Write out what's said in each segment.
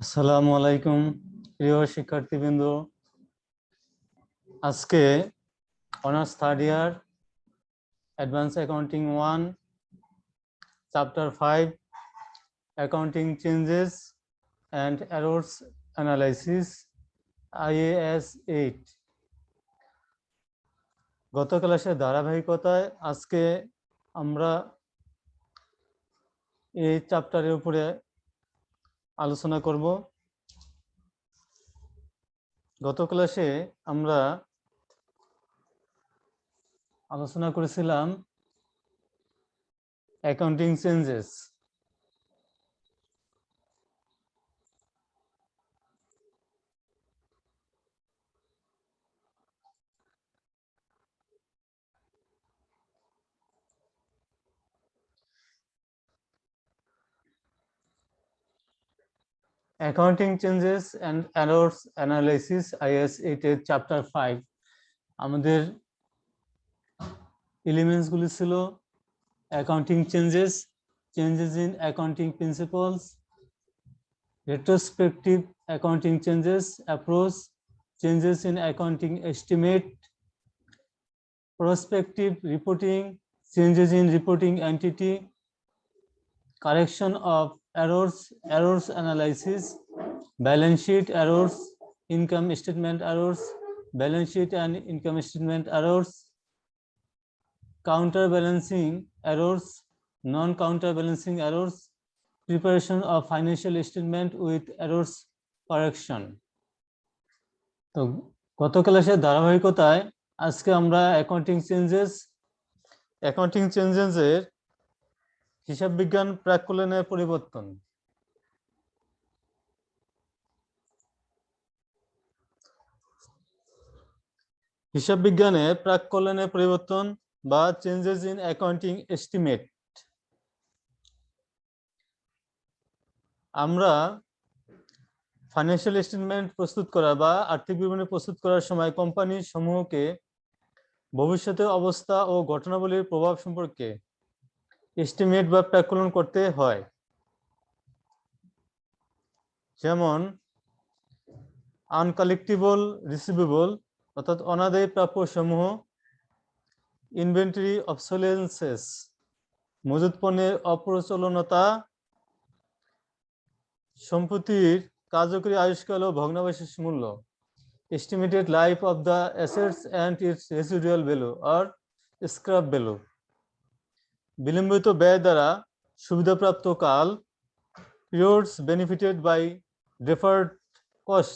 আসসালামু আলাইকুম প্রিয় শিক্ষার্থীবৃন্দ। আজকে honours third year advance accounting 1 chapter 5 accounting changes and errors analysis IAS 8 গত ক্লাসের ধারাবাহিকতায় আজকে আমরা এই চ্যাপ্টারের উপরে আলোচনা করব। গত ক্লাসে আমরা আলোচনা করেছিলাম accounting changes. Accounting changes and errors analysis IAS 8 এর চ্যাপ্টার 5 আমাদের এলিমেন্টসগুলি ছিল accounting changes, changes in accounting principles, retrospective accounting changes approach, changes in accounting estimate, prospective reporting, changes in reporting entity, correction of errors, errors analysis, balance sheet errors, income statement errors, balance sheet and income statement errors, counterbalancing errors, non-counterbalancing errors, preparation of financial statement with errors correction. তো গত ক্লাসের ধারাবাহিকতায় আজকে আমরা accounting চেঞ্জেসের হিসাব বিজ্ঞান প্রাক্কলনের পরিবর্তন, হিসাব বিজ্ঞানে প্রাক্কলনের পরিবর্তন বা চেঞ্জেস ইন অ্যাকাউন্টিং এস্টিমেট। আমরা ফাইন্যান্সিয়াল স্টেটমেন্ট প্রস্তুত করা বা আর্থিক বিবরণী প্রস্তুত করার সময় কোম্পানি সমূহকে ভবিষ্যতের অবস্থা ও ঘটনাবলীর প্রভাব সম্পর্কে এস্টিমেট বা প্রাক্কলন করতে হয়। যেমন আনকালেক্টেবল রিসিভেবল অর্থাৎ অনাদায়ী প্রাপ্য সমূহ, ইনভেন্টরি অবসোলেন্সেস মজুত পণ্যের অপ্রচলনতা, সম্পত্তির কার্যকরী আয়ুষ্কাল ও ভগ্নাবশেষ মূল্য, estimated life of the assets and its residual value or scrap value, বিলম্বিত ব্যয় দ্বারা সুবিধাপ্রাপ্ত কাল, periods benefited by deferred cost,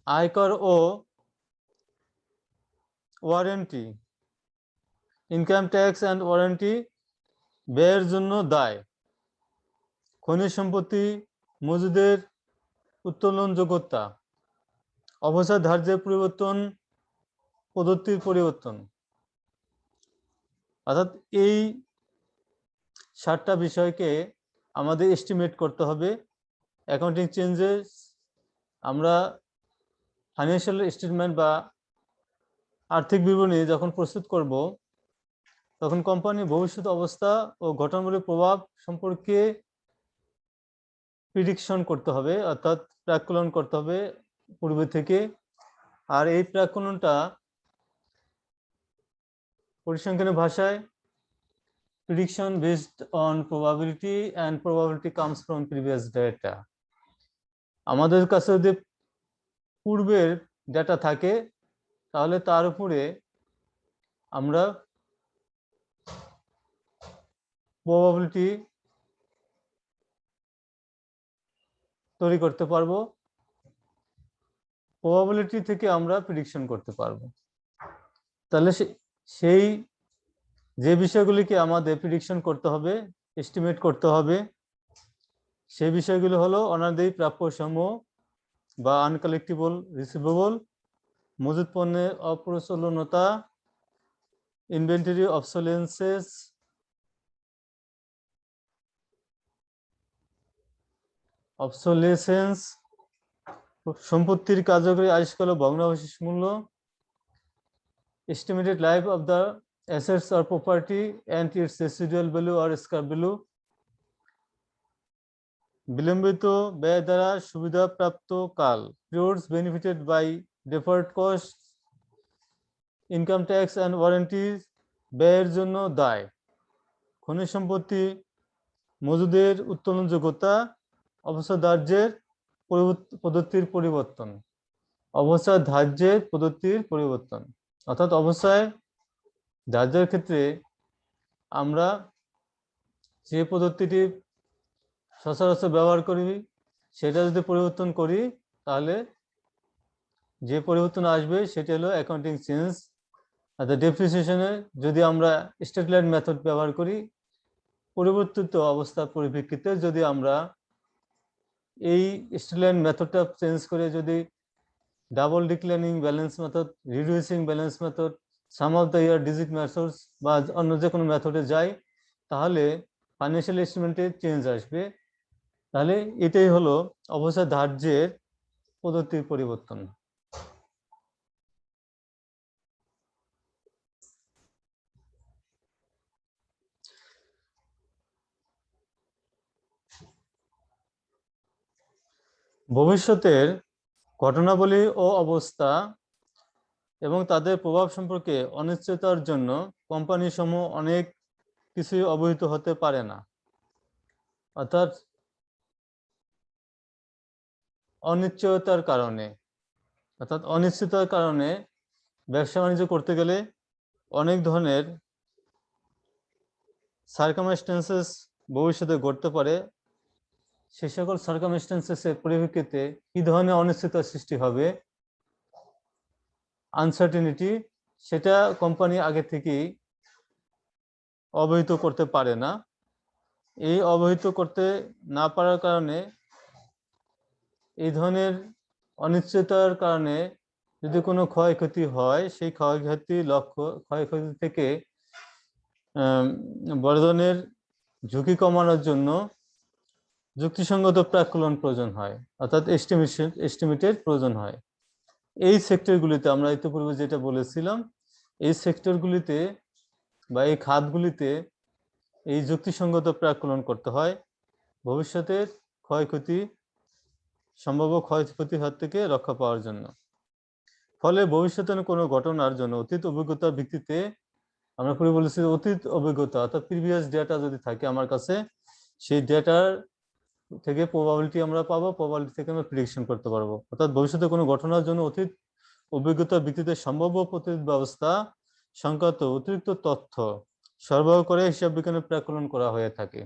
আয়কর ও warranty, income tax and warranty ব্যয়ের জন্য দায়, খনিজ সম্পত্তি মজুদের উত্তোলনযোগ্যতা, অবসর ধার্যের পরিবর্তন, পদ্ধতির পরিবর্তন। অর্থাৎ এই 7টা বিষয়কে আমাদের এস্টিমেট করতে হবে। অ্যাকাউন্টিং চেঞ্জেস আমরা ফাইন্যান্সিয়াল স্টেটমেন্ট বা আর্থিক বিবরণী যখন প্রস্তুত করব তখন কোম্পানির ভবিষ্যৎ অবস্থা ও ঘটনাবলীর প্রভাব সম্পর্কে প্রিডিকশন করতে হবে, অর্থাৎ প্রাক্কলন করতে হবে পূর্বে থেকে। আর এই প্রাক্কলনটা পরিসংখ্যানের ভাষায় prediction based on probability and probability comes from previous data। আমাদের কাছে যদি পূর্বের ডেটা থাকে তাহলে তার উপরে আমরা প্রবাবিলিটি তৈরি করতে পারবো, প্রবাবিলিটি থেকে আমরা প্রেডিকশন করতে পারবো। তাহলে সেই যে বিষয়গুলিকে আমাদের প্রেডিকশন করতে হবে, এস্টিমেট করতে হবে, সেই বিষয়গুলো হলো অনাদায়ী প্রাপ্য সমূহ বা আনকালেক্টেবল রিসিভেবল, মজুত পণ্যের অপ্রচলনতা, ইনভেন্টরি অবসোলেন্সেস, অবসোলেসেন্স, সম্পত্তির কার্যকরী আয়ুষ্কাল ও ভগ্নাবশেষ মূল্য, estimated life of the assets or property and its residual value or scrap value, বিলম্বিত ব্যয় দ্বারা সুবিধাপ্রাপ্ত কাল, periods benefited by deferred costs, income tax and warranties ব্যয়ের জন্য দায়, খনিজ সম্পত্তি মজুদের উত্তোলনযোগ্যতা, অবস্থা ধার্যের পদ্ধতির পরিবর্তন, অবস্থা ধার্যের পদ্ধতির পরিবর্তন। অর্থাৎ অবস্থায় ধার্যের ক্ষেত্রে আমরা যে পদ্ধতিটি সচরাচর ব্যবহার করি সেটা যদি পরিবর্তন করি তাহলে যে পরিবর্তন আসবে সেটা হলো অ্যাকাউন্টিং চেঞ্জ। অর্থাৎ ডেপ্রিসিয়েশনে যদি আমরা স্ট্রেট লাইন মেথড ব্যবহার করি, পরিবর্তিত অবস্থার পরিপ্রেক্ষিতে যদি আমরা এই স্ট্রেট লাইন মেথডটা চেঞ্জ করে যদি double declining balance method, reducing balance method, some of the year digit methods বা অন্য যে কোনো মেথডে যাই তাহলে ফাইন্যান্সিয়াল স্টেটমেন্টে চেঞ্জ আসবে। তাহলে এটাই হলো অবস্থা ধার্যের পদ্ধতির পরিবর্তন। ভবিষ্যতের ঘটনাবলী ও অবস্থা এবং তাদের প্রভাব সম্পর্কে অনিশ্চয়তার জন্য কোম্পানি সমূহ অনেক কিছুই অবহিত হতে পারে না। অর্থাৎ অনিশ্চয়তার কারণে, অনিশ্চিততার কারণে ব্যবসা বাণিজ্য করতে গেলে অনেক ধরনের সার্কামস্ট্যান্সেস ভবিষ্যতে ঘটতে পারে। সে সকল সার্কামস্ট্যান্সেসের পরিপ্রেক্ষিতে কি ধরনের অনিশ্চয়তার সৃষ্টি হবে, আনসার্টেনিটি, সেটা কোম্পানি আগে থেকেই অবহিত করতে পারে না। এই অবহিত করতে না পারার কারণে এই ধরনের অনিশ্চয়তার কারণে যদি কোনো ক্ষয়ক্ষতি হয়, সেই ক্ষয়ক্ষতি থেকে বড় ধরনের ঝুঁকি কমানোর জন্য যুক্তিসঙ্গত প্রাক্কলন প্রয়োজন হয়, অর্থাৎ এস্টিমেটের প্রয়োজন হয়। এই সেক্টরগুলিতে আমরা ইতিপূর্বে যেটা বলেছিলাম, এই সেক্টরগুলিতে বা এই খাতগুলিতে এই যুক্তিসঙ্গত প্রাক্কলন করতে হয় ভবিষ্যতের সম্ভাব্য ক্ষয়ক্ষতির হাত থেকে রক্ষা পাওয়ার জন্য। ফলে ভবিষ্যতের কোনো ঘটনার জন্য অতীত অভিজ্ঞতার ভিত্তিতে, আমরা পরে বলেছি অতীত অভিজ্ঞতা অর্থাৎ প্রিভিয়াস ডেটা যদি থাকে আমার কাছে, সেই ডেটার থেকে প্রবাবিলিটি আমরা পাবো, প্রবাবিলিটি থেকে আমরা প্রেডিকশন করতে পারবো। অর্থাৎ ভবিষ্যতে কোনো ঘটনার জন্য অতীত অভিজ্ঞতার ভিত্তিতে সম্ভাব্য প্রতিরোধ ব্যবস্থা সংক্রান্ত অতিরিক্ত তথ্য সরবরাহ করে হিসাব বিজ্ঞানের প্রাক্কলন করা হয়ে থাকে।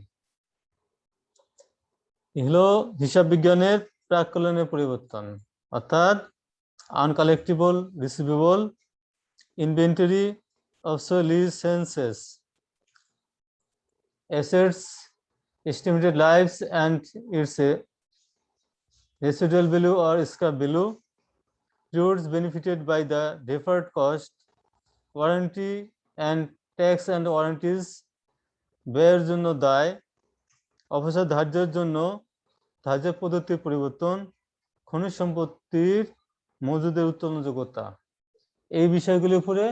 এগুলো হিসাব বিজ্ঞানের প্রাক্কলনের পরিবর্তন, অর্থাৎ uncollectable receivable, inventory, obsolescences, assets, estimated lives and its residual value or scrap value, periods benefited by the deferred cost, warranty and tax and warranties, ব্যয়ের জন্য দায়, অবসর ধার্যের জন্য ধার্যের পদ্ধতির পরিবর্তন, খনিজ সম্পত্তির মজুদের উত্তোলনযোগ্যতা, এই বিষয়গুলির উপরে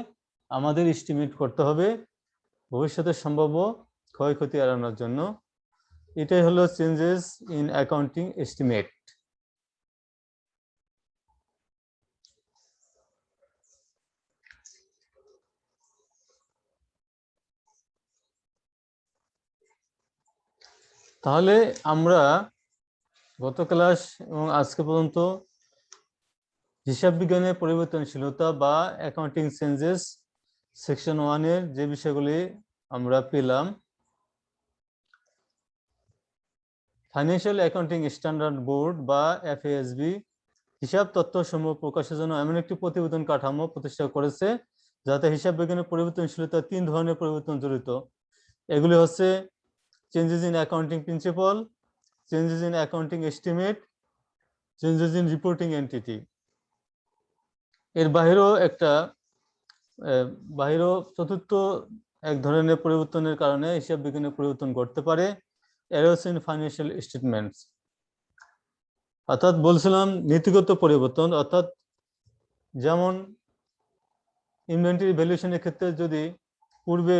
আমাদের এস্টিমেট করতে হবে ভবিষ্যতের সম্ভাব্য ক্ষয়ক্ষতি এড়ানোর জন্য। এটাই হলো চেঞ্জেস ইন অ্যাকাউন্টিং এস্টিমেট। তাহলে আমরা গত ক্লাস এবং আজকে পর্যন্ত হিসাব বিজ্ঞানের পরিবর্তনশীলতা বা অ্যাকাউন্টিং চেঞ্জেস সেকশন 1 এর যে বিষয়গুলি আমরা পেলাম, ফাইন্যান্সিয়াল অ্যাকাউন্টিং স্ট্যান্ডার্ড বোর্ড বা এফএএসবি হিসাব তথ্যসমূহ প্রকাশের জন্য এমন একটি প্রতিবেদন কাঠামো প্রতিষ্ঠা করেছে যাতে হিসাব বিজ্ঞানের পরিবর্তনশীলতা 3 ধরনের পরিবর্তন জড়িত। এগুলি হচ্ছে changes in accounting principal, changes in accounting estimate, changes in reporting entity. এর বাহিরেও চতুর্থ এক ধরনের পরিবর্তনের কারণে হিসাব বিজ্ঞানের পরিবর্তন ঘটতে পারে, এররস ইন ফাইন্যান্সিয়াল স্টেটমেন্টস। অর্থাৎ বলছিলাম নীতিগত পরিবর্তন, অর্থাৎ যেমন ইনভেন্টরি ভ্যালুয়েশনের ক্ষেত্রে যদি পূর্বে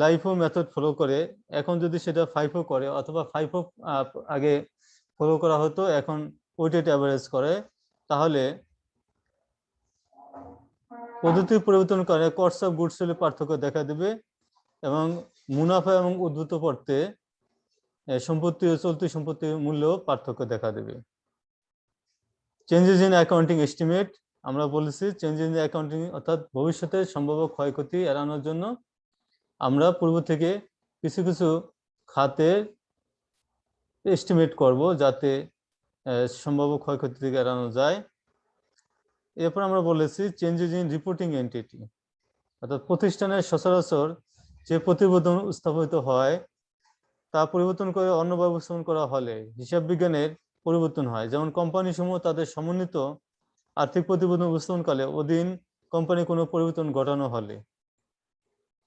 লাইফো মেথড ফলো করে এখন যদি সেটা ফাইফো করে, অথবা ফাইফো আগে ফলো করা হতো, এখন ওয়েটেড অ্যাভারেজ করে, তাহলে পদ্ধতির পরিবর্তন করে কস্ট অফ গুডস সোল্ডে পার্থক্য দেখা দেবে এবং মুনাফা এবং উদ্ভূত পড়তে সম্পত্তি ও চলতি সম্পত্তির মূল্য পার্থক্য দেখা দেবে। চেঞ্জেস ইন অ্যাকাউন্টিং এস্টিমেট, আমরা বলেছি চেঞ্জেস ইন অ্যাকাউন্টিং অর্থাৎ ভবিষ্যতের সম্ভাব্য ক্ষয়ক্ষতি এড়ানোর জন্য আমরা পূর্ব থেকে কিছু কিছু খাতের এস্টিমেট করব যাতে সম্ভাব্য ক্ষয়ক্ষতি থেকে এড়ানো যায়। এরপর আমরা বলেছি চেঞ্জেস ইন রিপোর্টিং এন্টিটি, অর্থাৎ প্রতিষ্ঠানের সচরাচর যে প্রতিবেদন উপস্থাপিত হয় তা পরিবর্তন করে অন্য ব্যবস্থাপন করা হলে হিসাব বিজ্ঞানের পরিবর্তন হয়। যেমন কোম্পানি সমূহ তাদের সমন্বিত আর্থিক প্রতিবেদন উপস্থাপনকালে অধীন কোম্পানি কোনো পরিবর্তন ঘটানো হলে।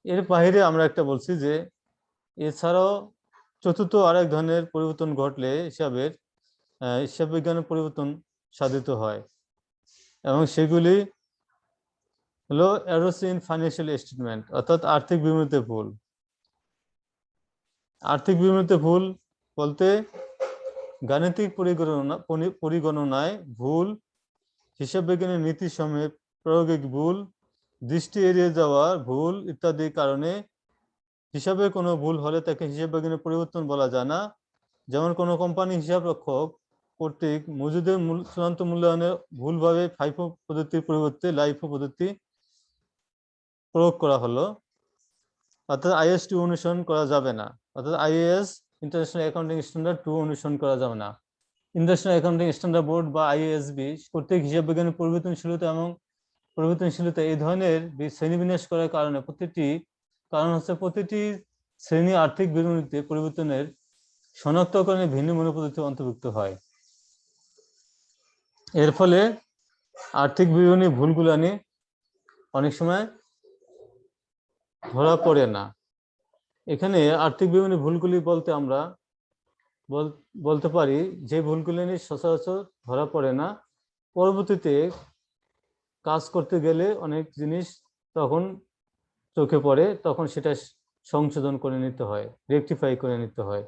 এর বাইরে আমরা একটা বলছি যে এছাড়াও চতুর্থ আরেক ধরনের পরিবর্তন ঘটলে হিসাব বিজ্ঞানের পরিবর্তন সাধিত হয় এবং সেগুলি হলো এররস ইন ফাইন্যান্সিয়াল স্টেটমেন্ট, অর্থাৎ আর্থিক বিবরণীতে ভুল। আর্থিক বিবরণীতে ভুল বলতে গাণিতিক পরিগণনায় ভুল, হিসাব বিজ্ঞানের নীতি সমূহে প্রয়োগে ভুল, দৃষ্টি এড়িয়ে যাওয়া ভুল ইত্যাদি কারণে হিসাবে কোনো ভুল হলে তাকে হিসাব বিজ্ঞানের পরিবর্তন বলা যায় না। যেমন কোনো কোম্পানি হিসাব রক্ষক কর্তৃক মজুদের চূড়ান্ত মূল্যায়নে ভুলভাবে ফাইফো পদ্ধতির পরিবর্তে লাইফো পদ্ধতি প্রয়োগ করা হলো, অর্থাৎ IAS 2 অনুসরণ করা যাবে না, অর্থাৎ IAS ইন্টারন্যাশনাল অ্যাকাউন্টিং স্ট্যান্ডার্ড 2 অনুসরণ করা যাবে না। ইন্টারন্যাশনাল অ্যাকাউন্টিং স্ট্যান্ডার্ড বোর্ড বা IASB কর্তৃক হিসাব বিজ্ঞানের পরিবর্তনশীলতা এই ধরনের শ্রেণীবিন্যাস করার কারণে প্রতিটি শ্রেণী আর্থিক বিবরণীতে পরিবর্তনের শনাক্তকরণে ভিন্ন মনোপদ্ধতি অন্তর্ভুক্ত হয়। এর ফলে আর্থিক বিবরণী ভুলগুলানি অনেক সময় ধরা পড়ে না। এখানে আর্থিক বিবরণী ভুলগুলি বলতে আমরা বলতে পারি যে ভুলগুলি সচরাচর ধরা পড়ে না, পরবর্তীতে কাজ করতে গেলে অনেক জিনিস তখন চোখে পড়ে, তখন সেটা সংশোধন করে নিতে হয়, রেকটিফাই করে নিতে হয়।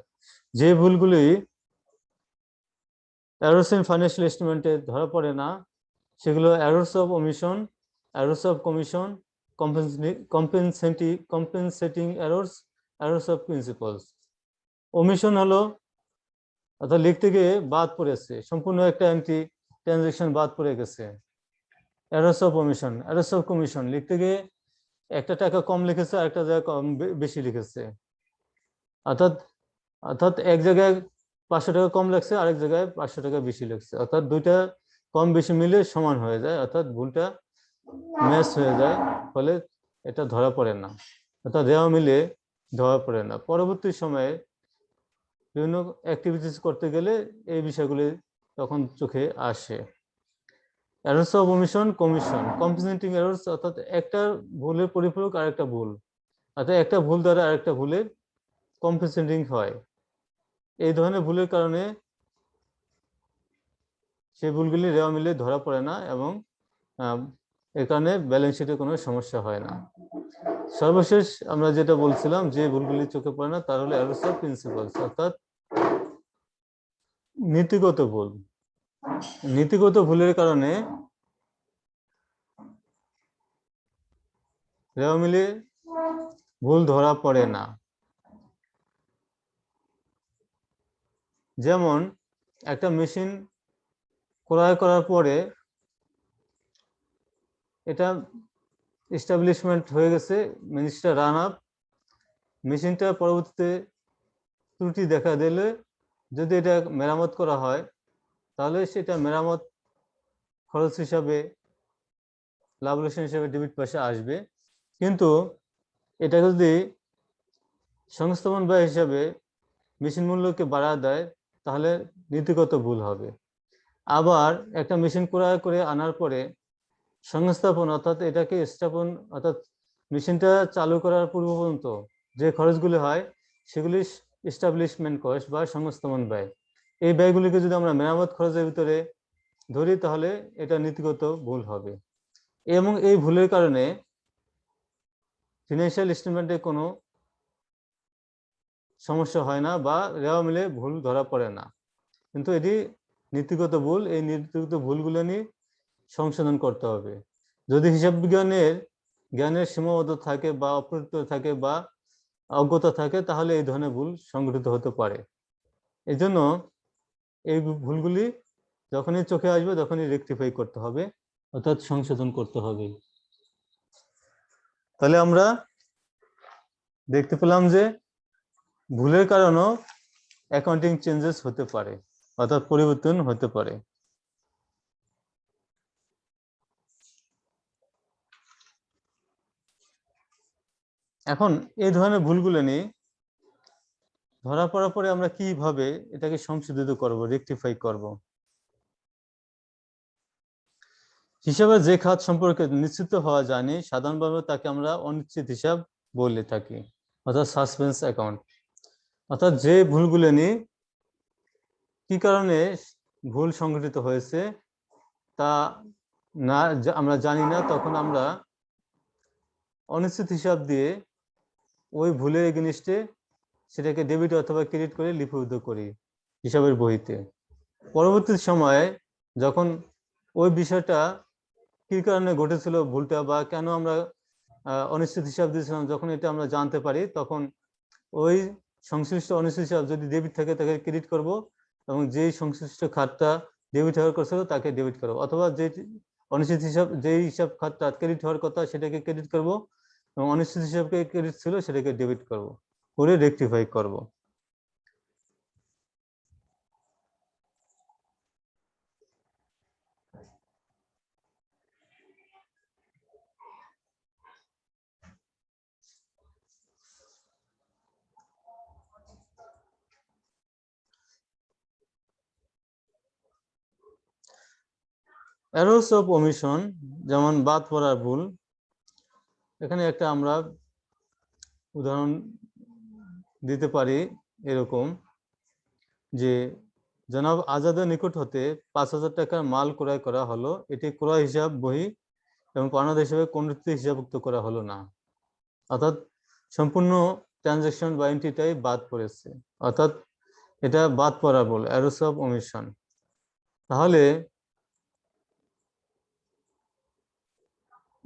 যে ভুলগুলি এররস ইন ফাইন্যান্সিয়াল স্টেটমেন্টে ধরা পড়ে না সেগুলো errors of omission, errors of commission, compensating errors, errors of principles. ওমিশন হলো অর্থাৎ লিখতে গিয়ে বাদ পড়েছে, সম্পূর্ণ একটা এন্ট্রি ট্রানজাকশন বাদ পড়ে গেছে, errors of omission. Errors of commission লিখতে গিয়ে একটা টাকা কম লিখেছে আর একটা জায়গায় কম বেশি লিখেছে, অর্থাৎ অর্থাৎ এক জায়গায় 500 টাকা কম লাগছে, আরেক জায়গায় 500 টাকা বেশি লাগছে, অর্থাৎ দুইটা কম বেশি মিলে সমান হয়ে যায়, অর্থাৎ ভুলটা ম্যাচ হয়ে যায়, ফলে এটা ধরা পড়ে না, অর্থাৎ দেওয়া মিলে ধরা পড়ে না। পরবর্তী সময়ে বিভিন্ন অ্যাক্টিভিটিস করতে গেলে এই বিষয়গুলি তখন চোখে আসে। Errors of ওমিশন, commission, compensating errors, অর্থাৎ একটা ভুলের পরিপূরক আরেকটা ভুল, অর্থাৎ একটা ভুল দ্বারা আরেকটা ভুলের কম্পেনসেটিং হয়। এই ধরনের ভুলের কারণে সেই ভুলগুলি রেওয়া মিলে ধরা পড়ে না এবং এর কারণে ব্যালেন্স শিটে কোনো সমস্যা হয় না। সর্বশেষ আমরা যেটা বলছিলাম যে ভুলগুলি চোখে পড়ে না তার হলো এররস অফ প্রিন্সিপালস, অর্থাৎ নীতিগত ভুল। নীতিগত ভুলের কারণে রেওয়া মিলে ভুল ধরা পড়ে না। যেমন একটা মেশিন ক্রয় করার পরে এটা এস্টাবলিশমেন্ট হয়ে গেছে, মেশিনটা রান আপ, মেশিনটা পরবর্তীতে ত্রুটি দেখা দিলে যদি এটা মেরামত করা হয় তাহলে সেটা মেরামত খরচ হিসাবে লাভ লোকসান হিসাবে ডেবিট পয়সা আসবে, কিন্তু এটা যদি সংস্থাপন ব্যয় হিসাবে মেশিন মূল্যকে বাড়া দেয় তাহলে নীতিগত ভুল হবে। আবার একটা মেশিন ক্রয় করে আনার পরে সংস্থাপন অর্থাৎ এটাকে স্থাপন অর্থাৎ মেশিনটা চালু করার পূর্ব পর্যন্ত যে খরচগুলি হয় সেগুলি এস্টাবলিশমেন্ট কস্ট বা সংস্থাপন ব্যয়। এই ব্যয়গুলিকে যদি আমরা মেরামত খরচের ভিতরে ধরি তাহলে এটা নীতিগত ভুল হবে এবং এই ভুলের কারণে ফিনান্সিয়াল স্টেটমেন্টে কোনো সমস্যা হয় না বা রেওয়া মিলে ভুল ধরা পড়ে না। কিন্তু এটি নীতিগত ভুল। এই নীতিগত ভুলগুলো নিয়ে সংশোধন করতে হবে। যদি হিসাব বিজ্ঞানের জ্ঞানের সীমাবদ্ধ থাকে বা অপরিচিত থাকে বা অজ্ঞতা থাকে, তাহলে এই ধরনের ভুল সংঘটিত হতে পারে। এই জন্য এই ভুলগুলি যখনই চোখে আসবে তখনই রেকটিফাই করতে হবে, অর্থাৎ সংশোধন করতে হবে। তাহলে আমরা দেখতে পেলাম যে ভুলের কারণেও অ্যাকাউন্টিং চেঞ্জেস হতে পারে, অর্থাৎ পরিবর্তন হতে পারে। এখন এই ধরনের ভুলগুলো নিয়ে ধরা পড়ার পরে আমরা কিভাবে এটাকে সংশোধিত করব, রেকটিফাই করব। হিসাবের যে খাত সম্পর্কে নিশ্চিত হওয়া যায়নি, সাধারণভাবে তাকে আমরা অনিশ্চিত হিসাব বলে থাকি, অর্থাৎ সাসপেন্স অ্যাকাউন্ট। অর্থাৎ যে ভুলগুলো নিয়ে কি কারণে ভুল সংঘটিত হয়েছে তা না আমরা জানি না, তখন আমরা অনিশ্চিত হিসাব দিয়ে ওই ভুলের এগেইনস্টে সেটাকে ডেবিট অথবা ক্রেডিট করে লিপিবদ্ধ করি হিসাবের বইতে। পরবর্তী সময়ে যখন ওই বিষয়টা কি কারণে ঘটেছিল ভুলটা, বা কেন আমরা অনিশ্চিত হিসাব দিয়েছিলাম, যখন এটা আমরা জানতে পারি, তখন ওই সংশ্লিষ্ট অনিশ্চিত হিসাব যদি ডেবিট থাকে তাকে ক্রেডিট করব, এবং যেই সংশ্লিষ্ট খাতটা ডেবিট হওয়ার কথা ছিল তাকে ডেবিট করব, অথবা যে অনিশ্চিত হিসাব যেই হিসাব খাতটা ক্রেডিট হওয়ার কথা সেটাকে ক্রেডিট করব, এবং অনিশ্চিত হিসাবকে ক্রেডিট ছিল সেটাকে ডেবিট করব, করে রেকটিফাই করব। এরর্স অফ ওমিশন, যেমন বাদ পড়ার ভুল। এখানে একটা আমরা উদাহরণ দিতে পারি এরকম যে জনাব আজাদের নিকট হতে 5,000 টাকার মাল ক্রয় করা হলো, এটি ক্রয় হিসাব বহি এবং পাওনা হিসাবে কোনটিতে হিসাবভুক্ত করা হলো না, অর্থাৎ সম্পূর্ণ ট্রানজাকশন বা এন্ট্রিটাই বাদ পড়েছে, অর্থাৎ এটা বাদ পড়া ভুল, এরর্স অফ ওমিশন। তাহলে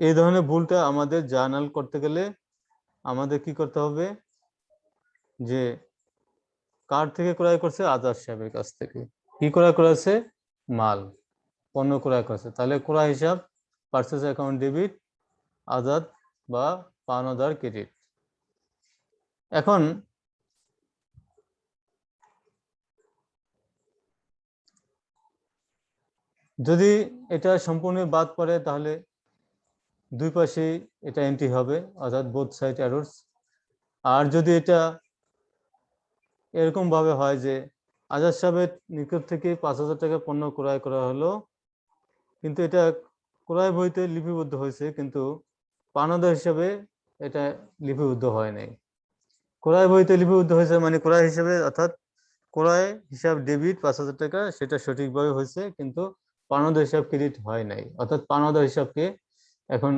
এই ধরনের ভুলটা আমাদের জার্নাল করতে গেলে আমাদের কি করতে হবে, যে কার থেকে ক্রয় করছে, আজাদ সাহেবের কাছ থেকে। কি ক্রয় করেছে, মাল, পণ্য ক্রয় করেছে, তাহলে ক্রয় হিসাব পারচেজ অ্যাকাউন্ট ডেবিট, আজাদ বা পাওনাদার ক্রেডিট। এখন যদি এটা সম্পূর্ণ বাদ পড়ে তাহলে দুই পাশেই এটা এন্ট্রি হবে, অর্থাৎ বোথ সাইড এরর্স। আর যদি এটা এরকম ভাবে হয় যে আজাদ সাহেবের নিকট থেকে 5,000 টাকা পণ্য ক্রয় করা হলো, কিন্তু এটা ক্রয় বইতে লিপিবদ্ধ হয়েছে, কিন্তু পাওনাদার হিসাবে এটা লিপিবদ্ধ হয় নাই। ক্রয় বইতে লিপিবদ্ধ হয়েছে মানে ক্রয় হিসাবে, অর্থাৎ ক্রয় হিসাব ডেবিট 5,000 টাকা, সেটা সঠিকভাবে হয়েছে, কিন্তু পাওনাদার হিসাব ক্রেডিট হয় নাই, অর্থাৎ পাওনাদার হিসাবকে এখন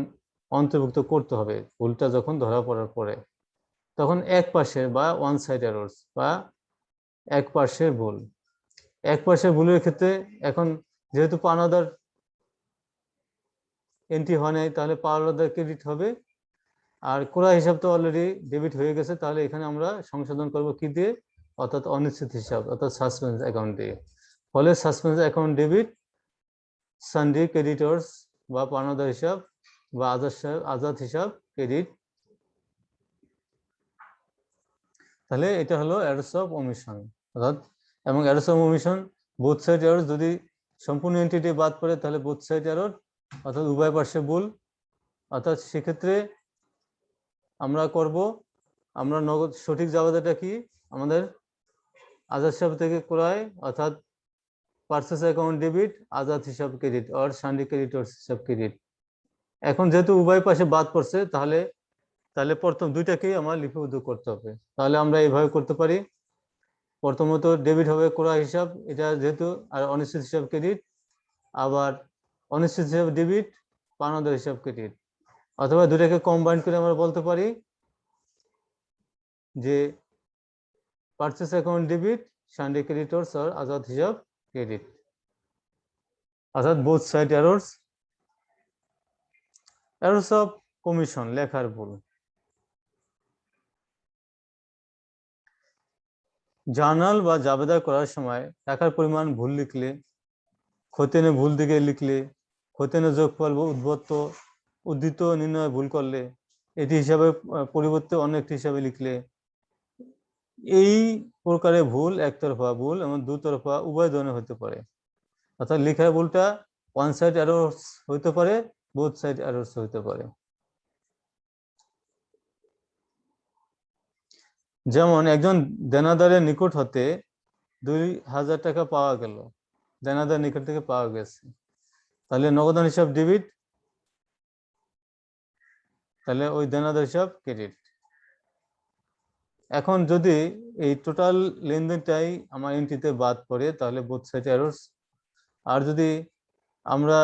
অন্তর্ভুক্ত করতে হবে ভুলটা যখন ধরা পড়ার পরে। তখন এক পাশের বা ওয়ান সাইড এরর্স বা এক পাশের ভুল। এক পাশের ভুলের ক্ষেত্রে এখন যেহেতু পাওনাদার এন্ট্রি হয় নাই, তাহলে পাওনাদার ক্রেডিট হবে, আর ক্রয় হিসাব তো অলরেডি ডেবিট হয়ে গেছে, তাহলে এখানে আমরা সংশোধন করব কি দিয়ে, অর্থাৎ অনিশ্চিত হিসাব, অর্থাৎ সাসপেন্স অ্যাকাউন্ট দিয়ে। ফলে suspense account debit, sundry creditors বা পাওনাদার হিসাব বা আজাদ হিসাব ক্রেডিট। তাহলে এটা হলো এরর্স অফ ওমিশন, অর্থাৎ এবং errors of ওমিশন both side error, যদি সম্পূর্ণ এন্টিটি বাদ পড়ে তাহলে বোথ সাইড এরর, অর্থাৎ উভয় পার্শ্বে ভুল। অর্থাৎ সেক্ষেত্রে আমরা করব, আমরা নগদ সঠিক জবাবটা কি, আমাদের আজাদ হিসাব থেকে ক্রয়, অর্থাৎ পারচেস অ্যাকাউন্ট ডেবিট, আজাদ হিসাব ক্রেডিট আর সানডে ক্রেডিটর্স হিসাব ক্রেডিট। এখন যেহেতু উভয় পাশে বাদ পড়ছে, তাহলে তাহলে প্রথম দুইটাকেই আমার লিপিবদ্ধ করতে হবে। তাহলে আমরা এইভাবে করতে পারি, প্রথমত ডেবিট হবে ক্রয় হিসাব, এটা যেহেতু, আর অনিশ্চিত হিসাব ক্রেডিট, আবার অনিশ্চিত হিসাব ডেবিট, পাওনাদার হিসাব ক্রেডিট। অথবা দুটাকে কম্বাইন করে আমরা বলতে পারি যে purchase account debit, sundry creditors আর আজাদ হিসাব ক্রেডিট। অর্থাৎ both side errors of commission, লেখার ভুল। জার্নাল বা জাবেদা করার সময় টাকার পরিমাণ ভুল লিখলে, খতিয়ানে ভুল দিকে লিখলে, খতিয়ানে যোগফল উদ্ধৃত নির্ণয় ভুল করলে, এটি হিসাবে পরিবর্তে অন্য একটি হিসাবে লিখলে, এই প্রকারের ভুল একতরফা ভুল এবং দুতরফা উভয় ধরনের হতে পারে। অর্থাৎ লেখার ভুলটা ওয়ান সাইড এরর্স হতে পারে, বোথ সাইড এরর্স হতে পারে। যেমন একজন দেনাদারের নিকট হতে 2000 টাকা পাওয়া গেল, দেনাদার নিকট থেকে পাওয়া গেছে, তাহলে নগদান হিসাব ডেবিট, তাহলে ওই দেনাদার হিসাব ক্রেডিট। এখন যদি এই টোটাল লেনদেনটাই আমার এন্ট্রিতে বাদ পড়ে তাহলে বোথ সাইড এরর্স। আর যদি আমরা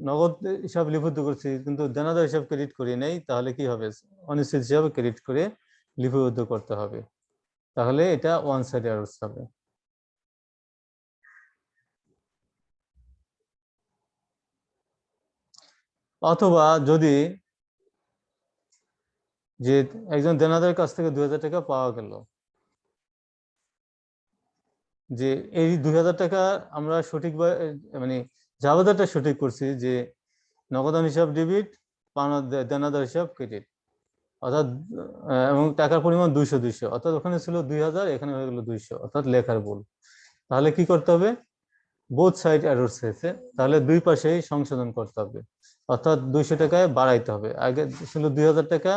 নগদ হিসাব লিপিবদ্ধ করছি কিন্তু দেনাদার হিসাব ক্রেডিট করি নাই, তাহলে কি হবে? অনিশ্চিত হিসাবে ক্রেডিট করে লিপিবদ্ধ করতে হবে, তাহলে এটা ওয়ান সাইড এরর্স হবে। অথবা যদি যে একজন দেনাদারের কাছ থেকে 2000 টাকা পাওয়া গেল, যে এই 2000 টাকা আমরা সঠিক মানে জাবেদাটা সঠিক করছি যে নগদান হিসাব ডেবিট, দেনাদার হিসাব ক্রেডিট, অর্থাৎ এবং টাকার পরিমাণ 200, অর্থাৎ ওখানে ছিল 2000, এখানে হয়ে গেল 200, অর্থাৎ লেখার ভুল। তাহলে কি করতে হবে? বোথ সাইড এরর্স হয়েছে, তাহলে দুই পাশেই সংশোধন করতে হবে, অর্থাৎ 200 টাকায় বাড়াইতে হবে। আগে ছিল 2000 টাকা,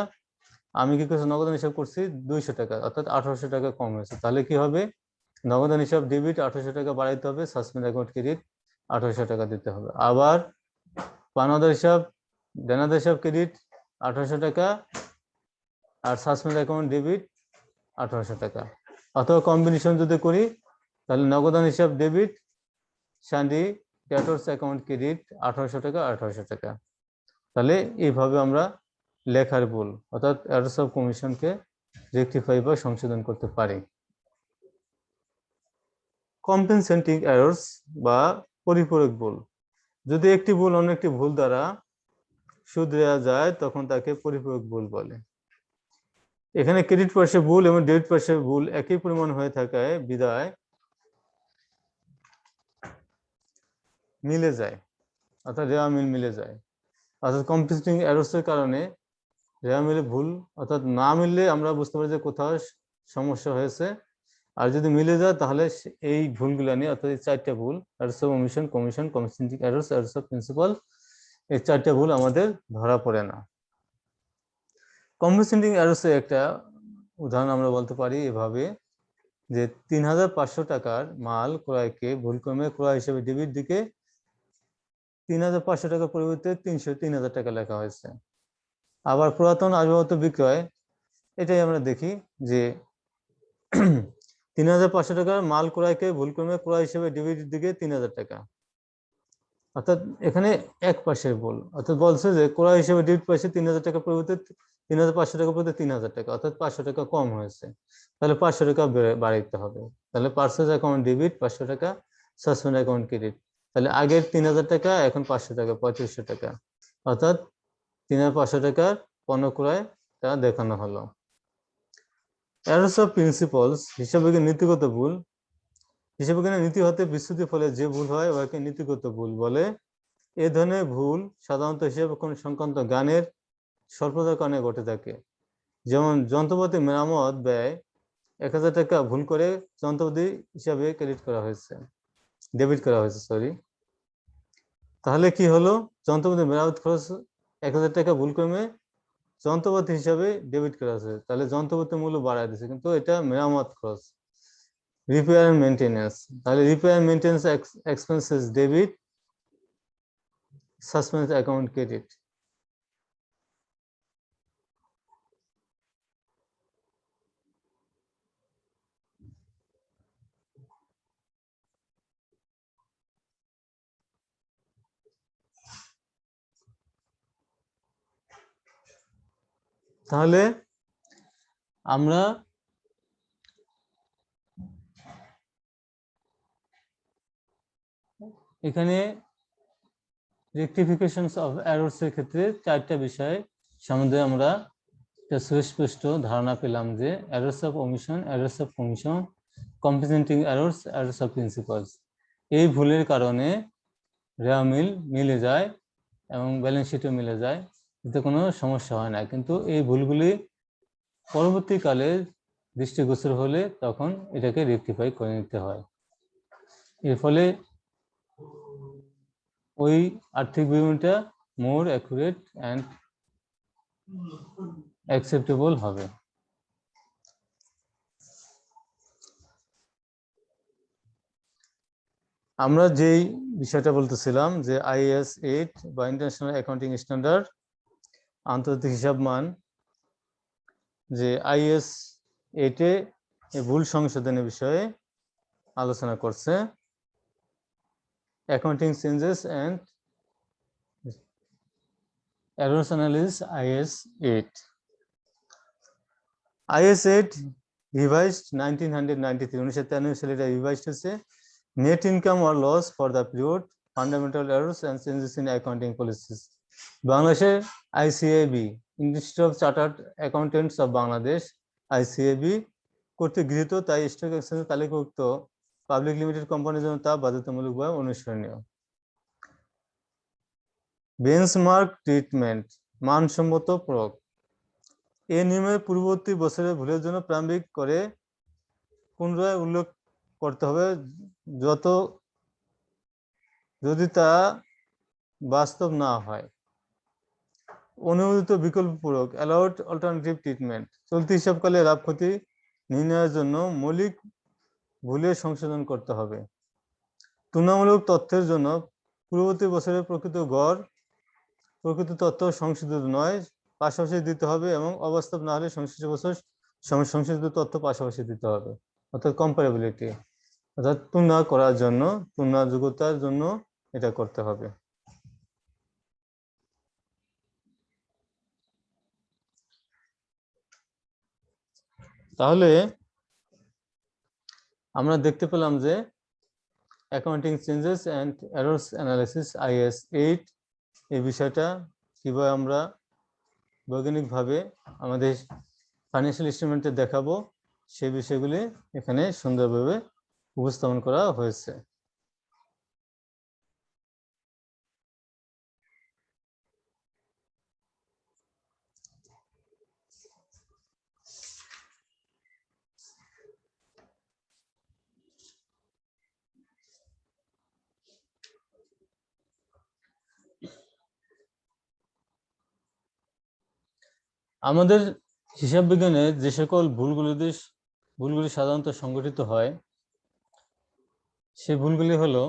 আমি কি করছি নগদান হিসাব করছি 200 টাকা, অর্থাৎ 1800 টাকা কম হয়েছে। তাহলে কি হবে? নগদান হিসাব ডেবিট 1800 টাকা বাড়াইতে হবে, সাসপেন্ড অ্যাকাউন্ট ক্রেডিট 1800 টাকা দিতে হবে। আবার পাওনাদার হিসাব, দেনাদার হিসাব ক্রেডিট 1800 টাকা, আর সাসপেন্ড অ্যাকাউন্ট ডেবিট 1800 টাকা। অথবা কম্বিনেশন যদি করি তাহলে নগদান হিসাব ডেবিট, সান্ডি ডেটর্স অ্যাকাউন্ট ক্রেডিট 1800 টাকা 1800 টাকা। তাহলে এইভাবে আমরা লেখার ভুল অর্থাৎ এরর্স অফ কমিশনকে রেকটিফাই বা সংশোধন করতে পারি। কম্পেনসেটিং এরর্স বা পরিপূরক ভুল, যদি একটি ভুল অন্য একটি ভুল দ্বারা শুধরায়া যায় তখন তাকে পরিপূরক ভুল বলে। এখানে ক্রেডিট পার্শ্বে ভুল এবং ডেবিট পার্শ্বে ভুল একই পরিমাণ হয়ে থাকায় বিদায় মিলে যায়, অর্থাৎ রেওয়া মিল মিলে যায়। অর্থাৎ কম্পেনসেটিং এরর্সের কারণে রেওয়া মিলে ভুল, অর্থাৎ না মিললে আমরা বুঝতে পারি যে কোথাও সমস্যা হয়েছে, আর যদি মিলে যায় তাহলে এই ভুলগুলো নিয়ে, অর্থাৎ এই চারটা ভুল, errors of ওমিশন, commission, compensating errors, errors of principal, এই চারটা ভুল আমাদের ধরা পড়ে না। কম্পেনসেটিং এরর্সের একটা উদাহরণ আমরা বলতে পারি এভাবে যে 3500 টাকার মাল ক্রয়কে ভুলক্রমে ক্রয় হিসেবে ডেবিট দিকে 3500 টাকার পরিবর্তে 3000 টাকা লেখা হয়েছে। আবার পুরাতন আসবাবপত্র বিক্রয়, এটাই আমরা দেখি যে 3500 টাকার মাল ক্রয়কে ভুলক্রমে ক্রয় হিসেবে ডেবিট দিকে 3000 টাকা, অর্থাৎ এখানে এক পাশের ভুল, অর্থাৎ বলছে যে ক্রয় হিসেবে ডেবিট পাশে 3000 টাকার পরিবর্তে 3500 টাকার পরিবর্তে 3000 টাকা, অর্থাৎ 500 টাকা কম হয়েছে, তাহলে 500 টাকা বাড়াইতে হবে। তাহলে পারচেজ অ্যাকাউন্ট ডেবিট 500 টাকা, সাসপেন্ড অ্যাকাউন্ট ক্রেডিট, তাহলে আগের 3000 টাকা এখন 500 টাকা, 3500 টাকা, অর্থাৎ 3500 টাকার পণ্য ক্রয় তা দেখানো হলো। এরর্স অফ প্রিন্সিপালস, হিসাববিজ্ঞানের নীতিগত ভুল, হিসাববিজ্ঞানের নীতি হতে বিচ্যুতির ফলে যে ভুল হয় ওকে নীতিগত ভুল বলে। এ ধরনের ভুল সাধারণত হিসাব সংক্রান্ত জ্ঞানের স্বল্পতার কারণে ঘটে থাকে। যেমন যন্ত্রপাতি মেরামত ব্যয় 1000 টাকা ভুল করে যন্ত্রপাতি হিসাবে ক্রেডিট করা হয়েছে, ডেবিট করা হয়েছে, সরি। তাহলে কি হলো? যন্ত্রপাতি মেরামত খরচ 1000 টাকা ভুল করে যন্ত্রপাতি হিসাবে ডেবিট করা হয়েছে, তাহলে যন্ত্রপাতির মূল্য বাড়ায় দিচ্ছে, কিন্তু এটা মেরামত খরচ, রিপেয়ার এন্ড মেইনটেনেন্স, তাহলে repair and maintenance expenses debit, suspense account credit. তাহলে আমরা এখানে রেকটিফিকেশনস অফ এররস এর ক্ষেত্রে 4টা বিষয় সম্বন্ধে আমরা একটা সুস্পষ্ট ধারণা পেলাম, যে errors of omission, errors of commission, complementing errors, errors of principles. এই ভুলের কারণে রেওয়া মিল মিলে যায় এবং ব্যালেন্স শিটও মিলে যায়, এতে কোনো সমস্যা হয় না। কিন্তু এই ভুলগুলি পরবর্তীকালে দৃষ্টিগোচর হলে তখন এটাকে রেকটিফাই করে নিতে হয়। এর ফলে ওই আর্থিক বিবরণীটা মোর অ্যাকুরেট অ্যান্ড অ্যাকসেপ্টেবল হবে। আমরা যেই বিষয়টা বলতেছিলাম যে IAS 8 বা ইন্টারন্যাশনাল অ্যাকাউন্টিং স্ট্যান্ডার্ড আন্তর্জাতিক হিসাব মান, যে IAS 8 এ ভুল সংশোধনের বিষয়ে আলোচনা করছে। Accounting changes and errors analysis IAS 8 revised 1993, 1993 সালে এটা রিভাইজড হয়েছে। Net income or loss for the period, fundamental errors and changes in accounting policies. বাংলাদেশের ICAB, institute of chartered accountants of Bangladesh, ICAB কর্তৃক গৃহীত, তাই স্টক এক্সচেঞ্জে তালিকাভুক্ত পাবলিক লিমিটেড কোম্পানির জন্য তা বাধ্যতামূলকভাবে অনুসরণীয়। বেঞ্চমার্ক ট্রিটমেন্ট, মানসম্মত প্রয়োগ। এই নিয়মের পূর্ববর্তী বছরে ভুলের জন্য প্রারম্ভিক করে পুনরায় উল্লেখ করতে হবে যদি তা বাস্তব না হয়। অনুমোদিত বিকল্প প্রয়োগ, অ্যালাউড অল্টারনেটিভ ট্রিটমেন্ট। চলতি হিসাবকালে লাভ ক্ষতি নির্ণয়ের জন্য মৌলিক ভুলের সংশোধন করতে হবে। তুলনামূলক তথ্যের জন্য পূর্ববর্তী বছরের প্রকৃত তথ্য সংশোধিত নয় পাশাপাশি দিতে হবে, এবং অবাস্তব না হলে সংশ্লিষ্ট বছর সংশোধিত তথ্য পাশাপাশি দিতে হবে, অর্থাৎ কম্পারেবিলিটি, অর্থাৎ তুলনা করার জন্য, তুলনাযোগ্যতার জন্য এটা করতে হবে। তাহলে আমরা দেখতে পেলাম যে accounting changes and errors analysis IAS 8 এই বিষয়টা কিভাবে আমরা বৈজ্ঞানিকভাবে আমাদের ফাইন্যান্সিয়াল ইনস্ট্রুমেন্টে দেখাবো, সেই বিষয়গুলি এখানে সুন্দরভাবে উপস্থাপন করা হয়েছে। আমাদের হিসাব বিজ্ঞানে যে সকল ভুলগুলি সাধারণত সংঘটিত হয়, সেই ভুলগুলি হলো,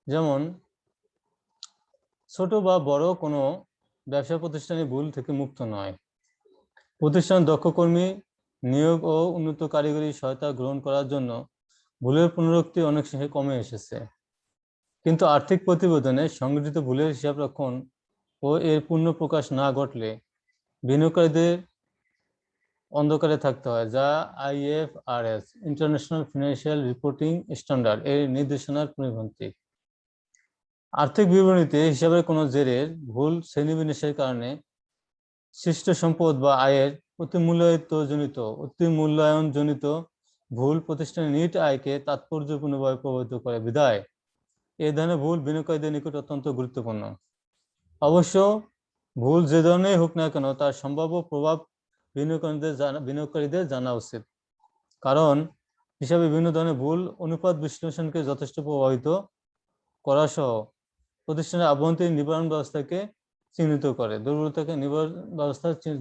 যেমন ছোট বা বড় কোনো ব্যবসা প্রতিষ্ঠানে ভুল থেকে মুক্ত নয়। প্রতিষ্ঠান দক্ষ কর্মী নিয়োগ ও উন্নত কারিগরি সহায়তা গ্রহণ করার জন্য ভুলের পুনরুক্তি অনেক সময় কমে এসেছে, কিন্তু আর্থিক প্রতিবেদনে সংগঠিত ভুলের হিসাব রক্ষণ ও এর পূর্ণ প্রকাশ না ঘটলে বিনিয়োগকারীদের অন্ধকারে থাকতে হয়, যা IFRS international financial reporting standard এর নির্দেশনার পরিপন্থী। আর্থিক বিবরণীতে হিসাবের কোনো জেরের ভুল শ্রেণীবিন্যাসের কারণে সৃষ্ট সম্পদ বা আয়ের অতিমূল্যায়নজনিত ভুল প্রতিষ্ঠানের নিট আয়কে তাৎপর্যপূর্ণভাবে প্রভাবিত করে, বিধায় এই ধরনের ভুল বিনিয়োগকারীদের নিকট অত্যন্ত গুরুত্বপূর্ণ। অবশ্য ভুল যে ধরনের হোক না কেন, তার সম্ভাব্য প্রভাব বিনিয়োগকারীদের জানা উচিত, কারণ হিসাবে বিভিন্ন ধরনের ভুল অনুপাত বিশ্লেষণকে যথেষ্ট প্রভাবিত করা সহ প্রতিষ্ঠানের আভ্যন্তরীণ নিবারণ ব্যবস্থাকে চিহ্নিত করে,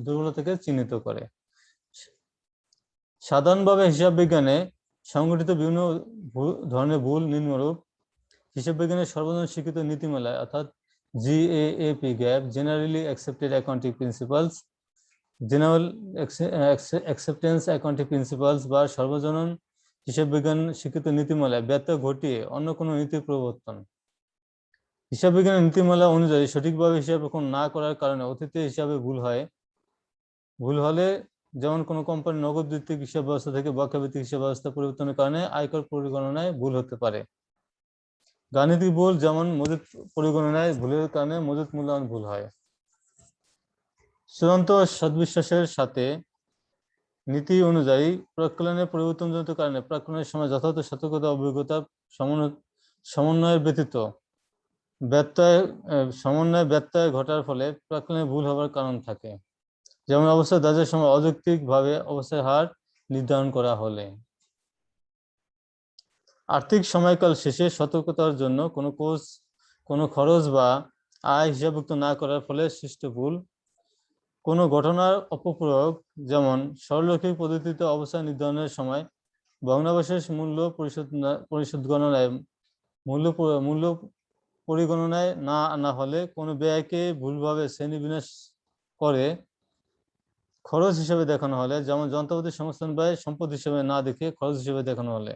দুর্বলতাকে চিহ্নিত করে। সাধারণভাবে হিসাব বিজ্ঞানে সংগঠিত বিভিন্ন ধরনের ভুল নিম্নরূপ: হিসাব বিজ্ঞানের সর্বজন স্বীকৃত নীতিমালা অর্থাৎ GAAP, generally accepted accounting principles, general acceptance accounting principles বা সর্বজনীন হিসাব বিজ্ঞান স্বীকৃত নীতিমালায় ব্যত্যয় ঘটিয়ে অন্য কোনো নীতির প্রবর্তন। হিসাব বিজ্ঞানের নীতিমালা অনুযায়ী সঠিকভাবে হিসাব রক্ষণ না করার কারণে অতীতে হিসাবে ভুল হলে, যেমন কোনো কোম্পানির নগদ ভিত্তিক হিসাব ব্যবস্থা থেকে বকেয়া ভিত্তিক হিসাব ব্যবস্থা পরিবর্তনের কারণে আয়কর পরিগণনায় ভুল হতে পারে। গাণিতিক ভুল যেমন মজুত পরিগণনায় ভুলের কারণে মজুত মূল্যায়ন ভুল হয়। চূড়ান্ত সদ্বিশ্বাসের সাথে নীতি অনুযায়ী প্রাক্কলনের পরিবর্তনজনিত কারণে প্রাক্কলনের সময় যথাযথ সতর্কতা অভিজ্ঞতা সমন্বয়ের ব্যতীত সমন্বয় ব্যত্যয় ঘটার ফলে প্রাক্কলনে ভুল হওয়ার কারণ থাকে। যেমন অবস্থায় দাজের সময় অযৌক্তিকভাবে অবস্থার হার নির্ধারণ করা হলে। আর্থিক সময়কাল শেষে সতর্কতার জন্য কোনো খরচ বা আয় হিসাবভুক্ত না করার ফলে সৃষ্ট ভুল। কোনো ঘটনার অপপ্রয়োগ, যেমন সরলরৈখিক পদ্ধতিতে অবস্থান নির্ধারণের সময় ভগ্নাবশেষ মূল্য পরিশোধ গণনায় মূল্য পরিগণনায় না আনা হলে কোনো ব্যয়কে ভুলভাবে শ্রেণীবিন্যাস করে খরচ হিসেবে দেখানো হলে, যেমন যন্ত্রপাতি সংস্থান ব্যয় সম্পদ হিসেবে না দেখে খরচ হিসেবে দেখানো হলে।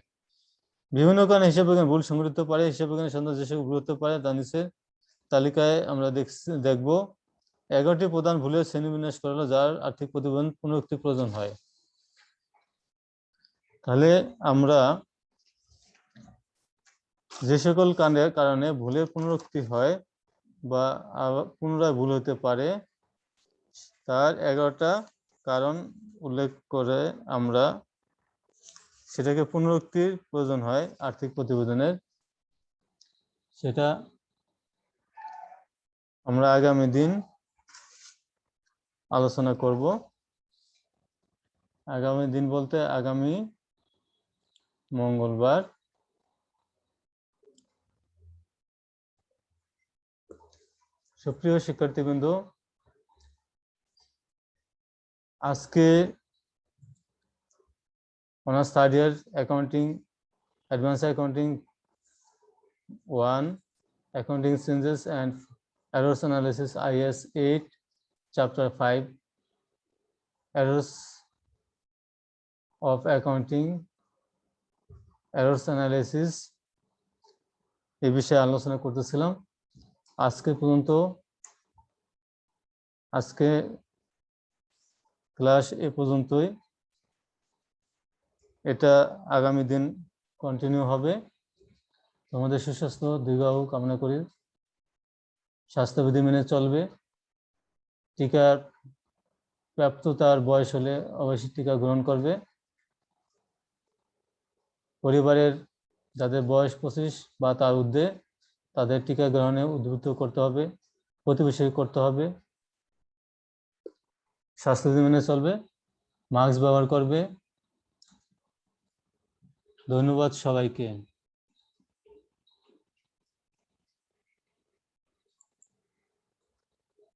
বিভিন্ন কারণে হিসাব বিজ্ঞান ভুল সংগঠিত পারে। হিসাব বিজ্ঞানের সন্ধান যে সকল ভুল হতে পারে তা নিচের তালিকায় আমরা দেখব। 11টি প্রধান ভুলের শ্রেণীবিন্যাস করা হলো যার আর্থিক প্রতিবেদন পুনরুক্তি প্রয়োজন হয়। তাহলে আমরা যে সকল কারণে ভুলের পুনরুক্তি হয় বা পুনরায় ভুল হতে পারে তার 11টা কারণ উল্লেখ করে আমরা সেটাকে পুনরুক্তির প্রয়োজন হয় আর্থিক প্রতিবেদনের। সেটা আমরা আগামী দিন আলোচনা করব। আগামী দিন বলতে আগামী মঙ্গলবার। সুপ্রিয় শিক্ষার্থীবৃন্দ, আজকে honours third year accounting advance accounting 1 accounting changes and errors analysis IS 8 chapter 5 errors of accounting errors analysis এই বিষয়ে আলোচনা করতেছিলাম। আজকে ক্লাস এ পর্যন্তই। এটা আগামী দিন কন্টিনিউ হবে। তোমাদের সুস্বাস্থ্য দীর্ঘায়ু কামনা করি। স্বাস্থ্যবিধি মেনে চলবে। টিকার প্রাপ্ততার বয়স হলে অবশ্যই টিকা গ্রহণ করবে। পরিবারের যাদের বয়স 25 বা তার ঊর্ধ্বে তাদের টিকা গ্রহণে উদ্বুদ্ধ করতে হবে, প্রতিবেশী করতে হবে। স্বাস্থ্যবিধি মেনে চলবে, মাস্ক ব্যবহার করবে। ধন্যবাদ সবাইকে।